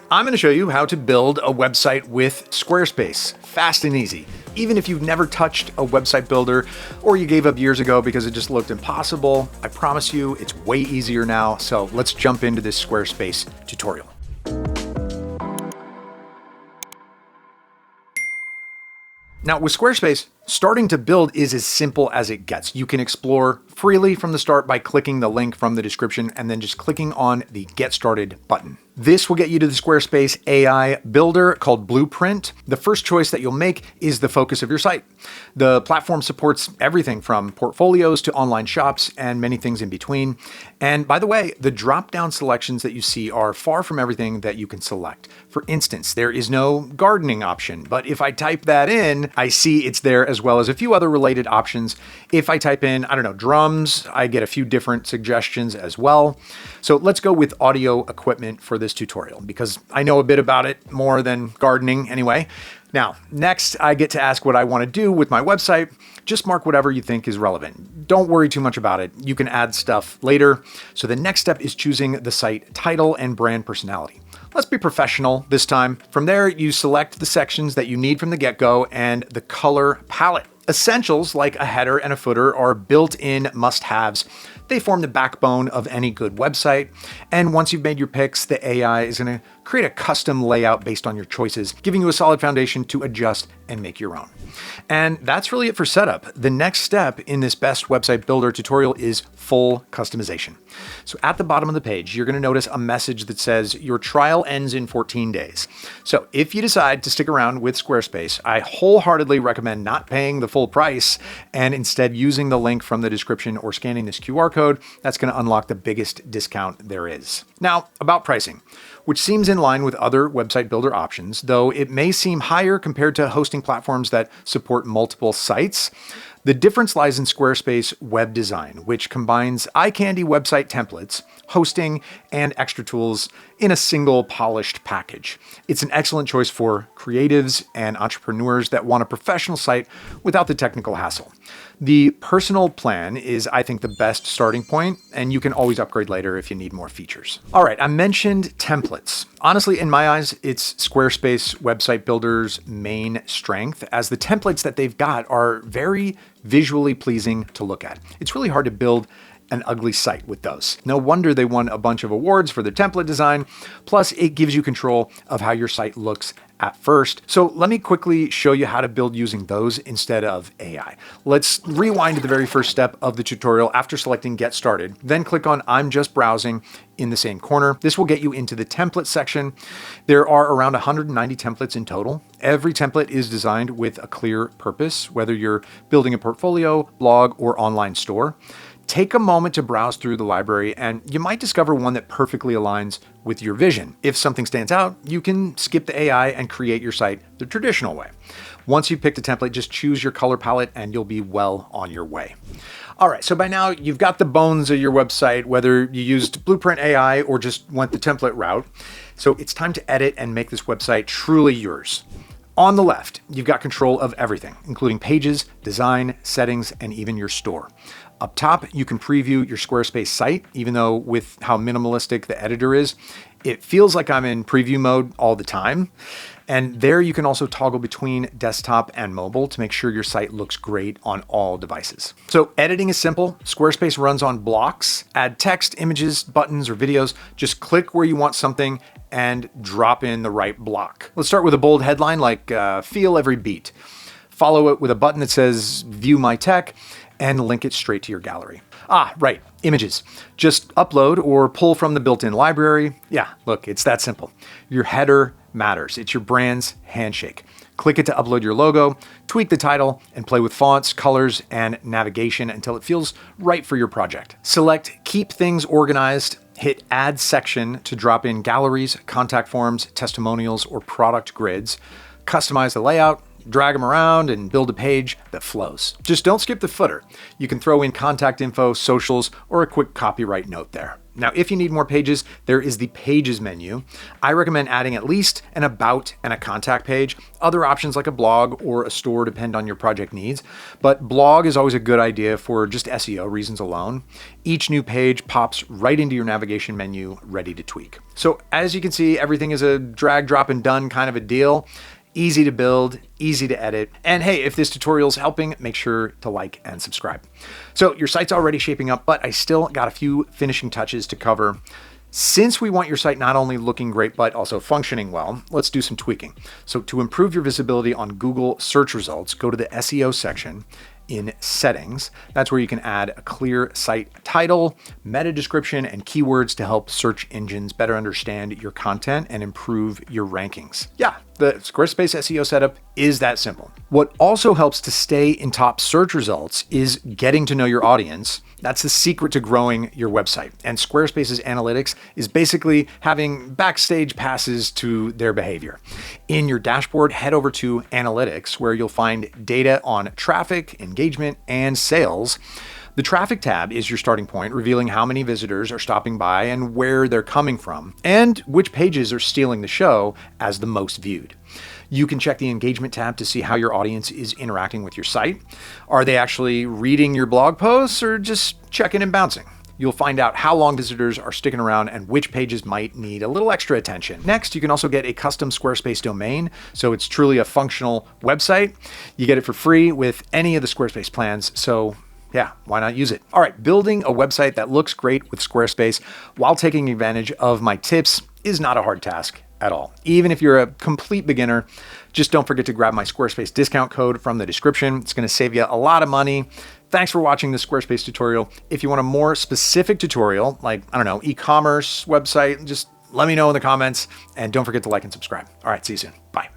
I'm going to show you how to build a website with Squarespace, fast and easy. Even if you've never touched a website builder or you gave up years ago because it just looked impossible, I promise you it's way easier now. So let's jump into this Squarespace tutorial. Now with Squarespace, starting to build is as simple as it gets. You can explore freely from the start by clicking the link from the description and then just clicking on the Get Started button. This will get you to the Squarespace AI builder called Blueprint. The first choice that you'll make is the focus of your site. The platform supports everything from portfolios to online shops and many things in between. And by the way, the drop-down selections that you see are far from everything that you can select. For instance, there is no gardening option, but if I type that in, I see it's there as well as a few other related options. If I type in, drums, I get a few different suggestions as well. So let's go with audio equipment for this tutorial because I know a bit about it, more than gardening anyway. Now, next I get to ask what I want to do with my website. Just mark whatever you think is relevant. Don't worry too much about it. You can add stuff later. So the next step is choosing the site title and brand personality. Let's be professional this time. From there, you select the sections that you need from the get-go and the color palette. Essentials like a header and a footer are built-in must-haves. They form the backbone of any good website. And once you've made your picks, the AI is going to create a custom layout based on your choices, giving you a solid foundation to adjust and make your own. And that's really it for setup. The next step in this best website builder tutorial is full customization. So at the bottom of the page, you're going to notice a message that says your trial ends in 14 days. So if you decide to stick around with Squarespace, I wholeheartedly recommend not paying the full price and instead using the link from the description or scanning this QR code. That's going to unlock the biggest discount there is. Now, about pricing, which seems in line with other website builder options, though it may seem higher compared to hosting platforms that support multiple sites. The difference lies in Squarespace web design, which combines eye-candy website templates, hosting, and extra tools in a single polished package. It's an excellent choice for creatives and entrepreneurs that want a professional site without the technical hassle. The personal plan is, I think, the best starting point, and you can always upgrade later if you need more features. All right, I mentioned templates. Honestly, in my eyes, it's Squarespace website builder's main strength, as the templates that they've got are very visually pleasing to look at. It's really hard to build an ugly site with those. No wonder they won a bunch of awards for their template design. Plus, it gives you control of how your site looks at first. So let me quickly show you how to build using those instead of AI. Let's rewind to the very first step of the tutorial after selecting Get Started. Then click on I'm just browsing in the same corner. This will get you into the template section. There are around 190 templates in total. Every template is designed with a clear purpose, whether you're building a portfolio, blog, or online store. Take a moment to browse through the library and you might discover one that perfectly aligns with your vision. If something stands out, you can skip the AI and create your site the traditional way. Once you've picked a template, just choose your color palette and you'll be well on your way. All right, so by now you've got the bones of your website, whether you used Blueprint AI or just went the template route. So it's time to edit and make this website truly yours. On the left, you've got control of everything, including pages, design, settings, and even your store. Up top, you can preview your Squarespace site, even though with how minimalistic the editor is, it feels like I'm in preview mode all the time. And there you can also toggle between desktop and mobile to make sure your site looks great on all devices. So editing is simple. Squarespace runs on blocks. Add text, images, buttons, or videos. Just click where you want something and drop in the right block. Let's start with a bold headline like feel every beat. Follow it with a button that says view my tech and link it straight to your gallery. Right, images. Just upload or pull from the built-in library. Yeah, look, it's that simple. Your header matters. It's your brand's handshake. Click it to upload your logo, tweak the title, and play with fonts, colors, and navigation until it feels right for your project. Select Keep Things Organized. Hit Add Section to drop in galleries, contact forms, testimonials, or product grids. Customize the layout, drag them around, and build a page that flows. Just don't skip the footer. You can throw in contact info, socials, or a quick copyright note there. Now, if you need more pages, there is the Pages menu. I recommend adding at least an About and a Contact page. Other options like a blog or a store depend on your project needs, but blog is always a good idea for just SEO reasons alone. Each new page pops right into your navigation menu, ready to tweak. So as you can see, everything is a drag, drop, and done kind of a deal. Easy to build, easy to edit. And hey, if this tutorial is helping, make sure to like and subscribe. So your site's already shaping up, but I still got a few finishing touches to cover. Since we want your site not only looking great, but also functioning well, let's do some tweaking. So to improve your visibility on Google search results, go to the SEO section in Settings. That's where you can add a clear site title, meta description, and keywords to help search engines better understand your content and improve your rankings. Yeah, the Squarespace SEO setup is that simple. What also helps to stay in top search results is getting to know your audience. That's the secret to growing your website. And Squarespace's analytics is basically having backstage passes to their behavior. In your dashboard, head over to Analytics, where you'll find data on traffic, engagement, and sales. The traffic tab is your starting point, revealing how many visitors are stopping by and where they're coming from, and which pages are stealing the show as the most viewed. You can check the engagement tab to see how your audience is interacting with your site. Are they actually reading your blog posts or just checking and bouncing? You'll find out how long visitors are sticking around and which pages might need a little extra attention. Next, you can also get a custom Squarespace domain, so it's truly a functional website. You get it for free with any of the Squarespace plans, so yeah, why not use it? All right, building a website that looks great with Squarespace while taking advantage of my tips is not a hard task at all. Even if you're a complete beginner, just don't forget to grab my Squarespace discount code from the description. It's going to save you a lot of money. Thanks for watching this Squarespace tutorial. If you want a more specific tutorial, like, I don't know, e-commerce website, just let me know in the comments, and don't forget to like and subscribe. All right, see you soon. Bye.